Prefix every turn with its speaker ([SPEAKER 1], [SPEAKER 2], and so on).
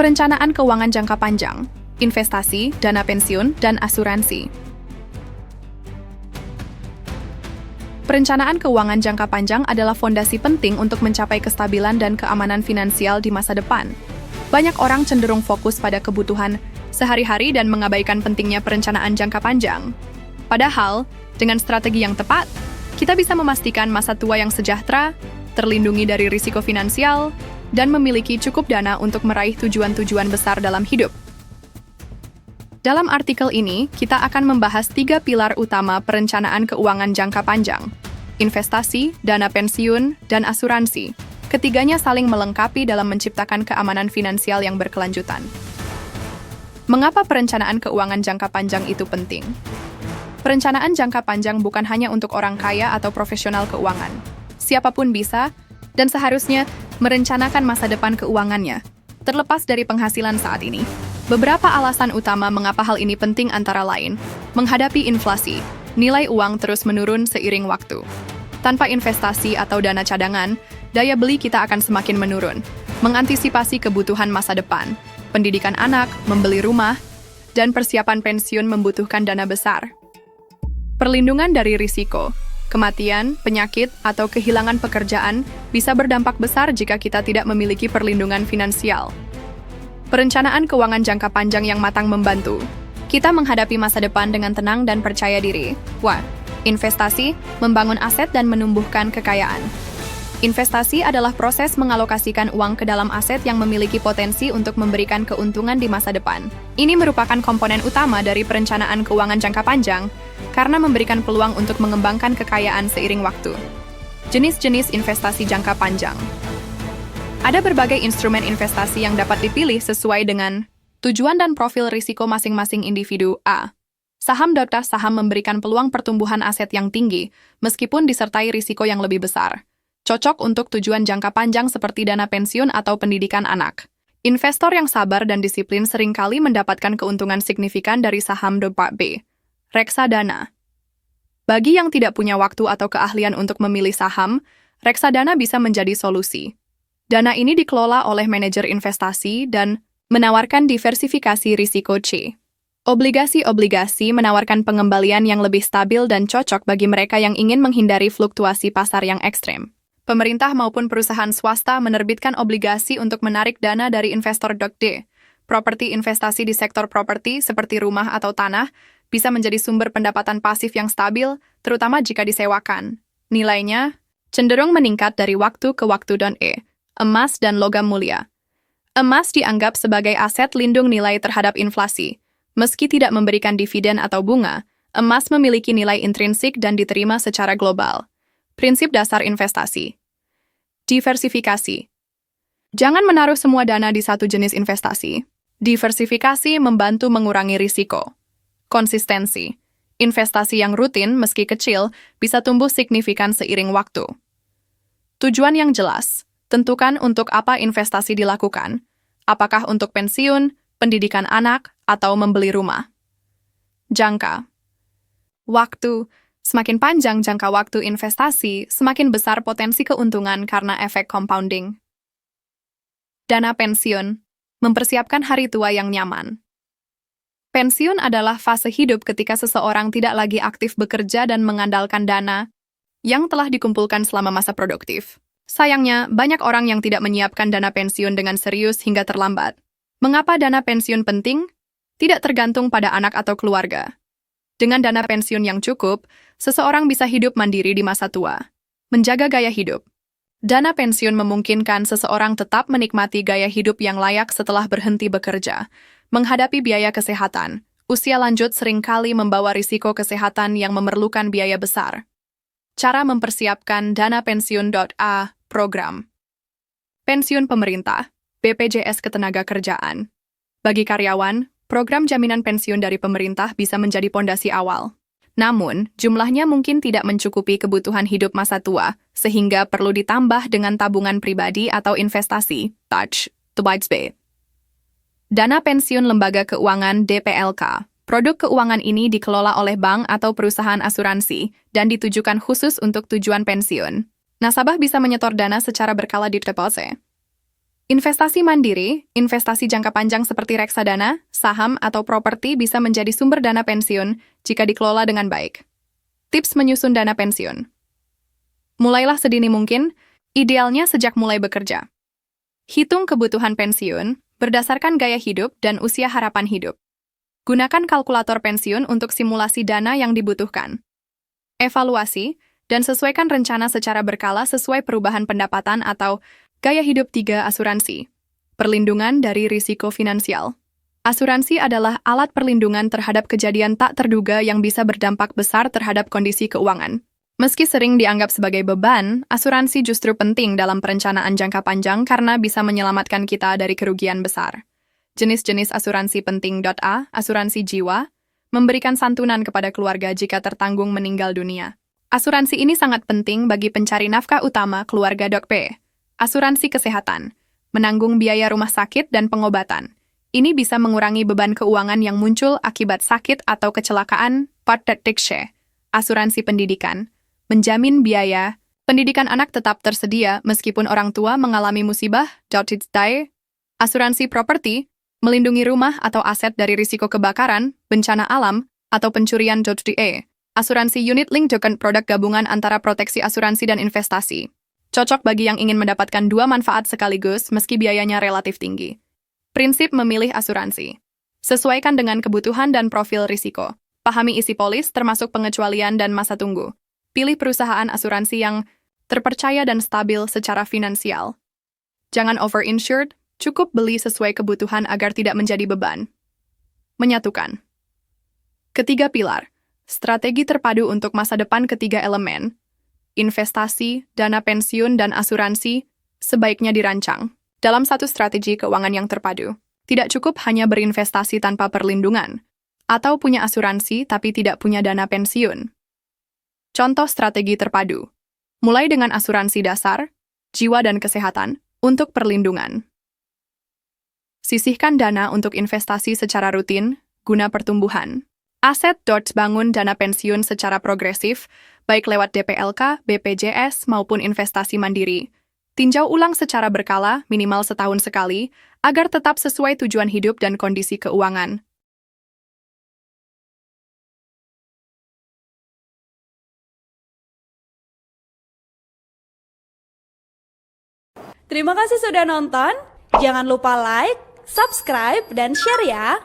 [SPEAKER 1] Perencanaan keuangan jangka panjang, investasi, dana pensiun, dan asuransi. Perencanaan keuangan jangka panjang adalah fondasi penting untuk mencapai kestabilan dan keamanan finansial di masa depan. Banyak orang cenderung fokus pada kebutuhan sehari-hari dan mengabaikan pentingnya perencanaan jangka panjang. Padahal, dengan strategi yang tepat, kita bisa memastikan masa tua yang sejahtera, terlindungi dari risiko finansial, dan memiliki cukup dana untuk meraih tujuan-tujuan besar dalam hidup. Dalam artikel ini, kita akan membahas 3 pilar utama perencanaan keuangan jangka panjang: investasi, dana pensiun, dan asuransi. Ketiganya saling melengkapi dalam menciptakan keamanan finansial yang berkelanjutan. Mengapa perencanaan keuangan jangka panjang itu penting? Perencanaan jangka panjang bukan hanya untuk orang kaya atau profesional keuangan. Siapapun bisa, dan seharusnya merencanakan masa depan keuangannya, terlepas dari penghasilan saat ini. Beberapa alasan utama mengapa hal ini penting antara lain: menghadapi inflasi, nilai uang terus menurun seiring waktu. Tanpa investasi atau dana cadangan, daya beli kita akan semakin menurun. Mengantisipasi kebutuhan masa depan, pendidikan anak, membeli rumah, dan persiapan pensiun membutuhkan dana besar. Perlindungan dari risiko, kematian, penyakit, atau kehilangan pekerjaan bisa berdampak besar jika kita tidak memiliki perlindungan finansial. Perencanaan keuangan jangka panjang yang matang membantu kita menghadapi masa depan dengan tenang dan percaya diri. Investasi, membangun aset dan menumbuhkan kekayaan. Investasi adalah proses mengalokasikan uang ke dalam aset yang memiliki potensi untuk memberikan keuntungan di masa depan. Ini merupakan komponen utama dari perencanaan keuangan jangka panjang, karena memberikan peluang untuk mengembangkan kekayaan seiring waktu. Jenis-jenis investasi jangka panjang. Ada berbagai instrumen investasi yang dapat dipilih sesuai dengan tujuan dan profil risiko masing-masing individu. Saham. Saham memberikan peluang pertumbuhan aset yang tinggi, meskipun disertai risiko yang lebih besar. Cocok untuk tujuan jangka panjang seperti dana pensiun atau pendidikan anak. Investor yang sabar dan disiplin seringkali mendapatkan keuntungan signifikan dari saham. B. Reksadana. Bagi yang tidak punya waktu atau keahlian untuk memilih saham, reksadana bisa menjadi solusi. Dana ini dikelola oleh manajer investasi dan menawarkan diversifikasi risiko. C. Obligasi-obligasi menawarkan pengembalian yang lebih stabil dan cocok bagi mereka yang ingin menghindari fluktuasi pasar yang ekstrem. Pemerintah maupun perusahaan swasta menerbitkan obligasi untuk menarik dana dari investor. D. Properti. Investasi di sektor properti seperti rumah atau tanah bisa menjadi sumber pendapatan pasif yang stabil, terutama jika disewakan. Nilainya cenderung meningkat dari waktu ke waktu. Emas dan logam mulia. Emas dianggap sebagai aset lindung nilai terhadap inflasi. Meski tidak memberikan dividen atau bunga, emas memiliki nilai intrinsik dan diterima secara global. Prinsip dasar investasi. Diversifikasi. Jangan menaruh semua dana di satu jenis investasi. Diversifikasi membantu mengurangi risiko. Konsistensi. Investasi yang rutin, meski kecil, bisa tumbuh signifikan seiring waktu. Tujuan yang jelas. Tentukan untuk apa investasi dilakukan. Apakah untuk pensiun, pendidikan anak, atau membeli rumah. Jangka. Waktu. Semakin panjang jangka waktu investasi, semakin besar potensi keuntungan karena efek compounding. Dana pensiun. Mempersiapkan hari tua yang nyaman. Pensiun adalah fase hidup ketika seseorang tidak lagi aktif bekerja dan mengandalkan dana yang telah dikumpulkan selama masa produktif. Sayangnya, banyak orang yang tidak menyiapkan dana pensiun dengan serius hingga terlambat. Mengapa dana pensiun penting? Tidak tergantung pada anak atau keluarga. Dengan dana pensiun yang cukup, seseorang bisa hidup mandiri di masa tua. Menjaga gaya hidup. Dana pensiun memungkinkan seseorang tetap menikmati gaya hidup yang layak setelah berhenti bekerja. Menghadapi biaya kesehatan, usia lanjut seringkali membawa risiko kesehatan yang memerlukan biaya besar. Cara mempersiapkan dana pensiun. Program. Pensiun pemerintah, BPJS Ketenagakerjaan. Bagi karyawan, program jaminan pensiun dari pemerintah bisa menjadi pondasi awal. Namun, jumlahnya mungkin tidak mencukupi kebutuhan hidup masa tua, sehingga perlu ditambah dengan tabungan pribadi atau investasi. Dana pensiun lembaga keuangan DPLK. Produk keuangan ini dikelola oleh bank atau perusahaan asuransi dan ditujukan khusus untuk tujuan pensiun. Nasabah bisa menyetor dana secara berkala di deposit. Investasi mandiri, investasi jangka panjang seperti reksadana, saham, atau properti bisa menjadi sumber dana pensiun jika dikelola dengan baik. Tips menyusun dana pensiun. Mulailah sedini mungkin, idealnya sejak mulai bekerja. Hitung kebutuhan pensiun berdasarkan gaya hidup dan usia harapan hidup. Gunakan kalkulator pensiun untuk simulasi dana yang dibutuhkan. Evaluasi dan sesuaikan rencana secara berkala sesuai perubahan pendapatan atau gaya hidup 3 asuransi. Perlindungan dari risiko finansial. Asuransi adalah alat perlindungan terhadap kejadian tak terduga yang bisa berdampak besar terhadap kondisi keuangan. Meski sering dianggap sebagai beban, asuransi justru penting dalam perencanaan jangka panjang karena bisa menyelamatkan kita dari kerugian besar. Jenis-jenis asuransi penting. A. Asuransi jiwa, memberikan santunan kepada keluarga jika tertanggung meninggal dunia. Asuransi ini sangat penting bagi pencari nafkah utama keluarga. B. Asuransi kesehatan, menanggung biaya rumah sakit dan pengobatan. Ini bisa mengurangi beban keuangan yang muncul akibat sakit atau kecelakaan. C. Asuransi pendidikan, menjamin biaya pendidikan anak tetap tersedia meskipun orang tua mengalami musibah. Asuransi properti, melindungi rumah atau aset dari risiko kebakaran, bencana alam, atau pencurian. Asuransi unit link token, produk gabungan antara proteksi asuransi dan investasi. Cocok bagi yang ingin mendapatkan dua manfaat sekaligus meski biayanya relatif tinggi. Prinsip memilih asuransi. Sesuaikan dengan kebutuhan dan profil risiko. Pahami isi polis termasuk pengecualian dan masa tunggu. Pilih perusahaan asuransi yang terpercaya dan stabil secara finansial. Jangan over-insured, cukup beli sesuai kebutuhan agar tidak menjadi beban. Menyatukan. Ketiga pilar. Strategi terpadu untuk masa depan. Ketiga elemen. Investasi, dana pensiun, dan asuransi sebaiknya dirancang dalam satu strategi keuangan yang terpadu. Tidak cukup hanya berinvestasi tanpa perlindungan, atau punya asuransi tapi tidak punya dana pensiun. Contoh strategi terpadu. Mulai dengan asuransi dasar, jiwa dan kesehatan, untuk perlindungan. Sisihkan dana untuk investasi secara rutin, guna pertumbuhan. Aset. Bangun dana pensiun secara progresif, baik lewat DPLK, BPJS, maupun investasi mandiri. Tinjau ulang secara berkala, minimal setahun sekali, agar tetap sesuai tujuan hidup dan kondisi keuangan.
[SPEAKER 2] Terima kasih sudah nonton. Jangan lupa like, subscribe, dan share ya.